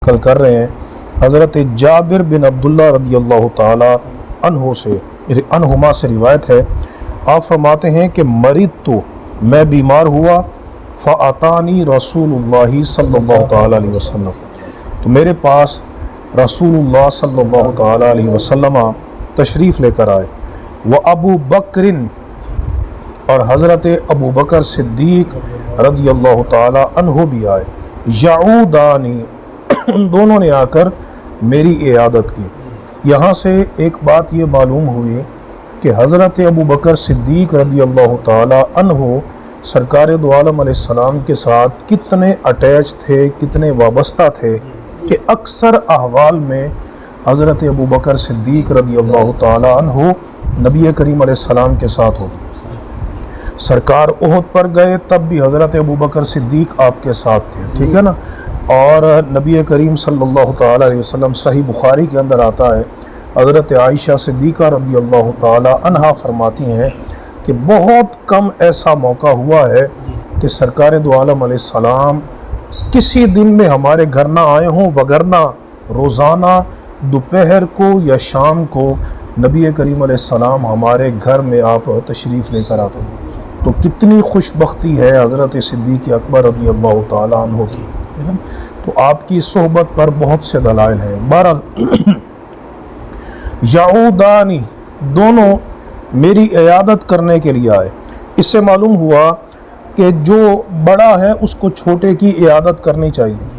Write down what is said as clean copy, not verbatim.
نقل کر رہے ہیں حضرت جابر بن عبداللہ رضی اللہ تعالی عنہما سے روایت ہے، آپ فرماتے ہیں کہ مرید تو میں بیمار ہوا، فَأَتَانِي رسول اللہ صلی اللہ تعالی علیہ وسلم، تو میرے پاس رسول اللہ صلی اللہ تعالی علیہ وسلم تشریف لے کر آئے، وَأَبُو بَكْرٍ، اور حضرت ابو بکر صدیق رضی اللہ تعالی عنہ بھی آئے، یعودانی، ان دونوں نے آ کر میری عیادت کی۔ یہاں سے ایک بات یہ معلوم ہوئی کہ حضرت ابو بکر صدیق رضی اللہ تعالی عنہ سرکار دو عالم علیہ السلام کے ساتھ کتنے اٹیچ تھے، کتنے وابستہ تھے کہ اکثر احوال میں حضرت ابو بکر صدیق رضی اللہ تعالی عنہ نبی کریم علیہ السلام کے ساتھ ہوتے۔ سرکار احد پر گئے تب بھی حضرت ابو بکر صدیق آپ کے ساتھ تھے، ٹھیک ہے نا۔ اور نبی کریم صلی اللہ تعالی علیہ وسلم، صحیح بخاری کے اندر آتا ہے، حضرت عائشہ صدیقہ رضی اللہ تعالی عنہا فرماتی ہیں کہ بہت کم ایسا موقع ہوا ہے کہ سرکار دو عالم علیہ السلام کسی دن میں ہمارے گھر نہ آئے ہوں، وگرنہ روزانہ دوپہر کو یا شام کو نبی کریم علیہ السلام ہمارے گھر میں آپ تشریف لے کر آتے ہیں۔ تو کتنی خوش بختی ہے حضرت صدیق اکبر رضی اللہ تعالی عنہ کی، تو آپ کی صحبت پر بہت سے دلائل ہیں۔ بہرحال یعودانی، دونوں میری عیادت کرنے کے لیے آئے۔ اس سے معلوم ہوا کہ جو بڑا ہے اس کو چھوٹے کی عیادت کرنی چاہیے۔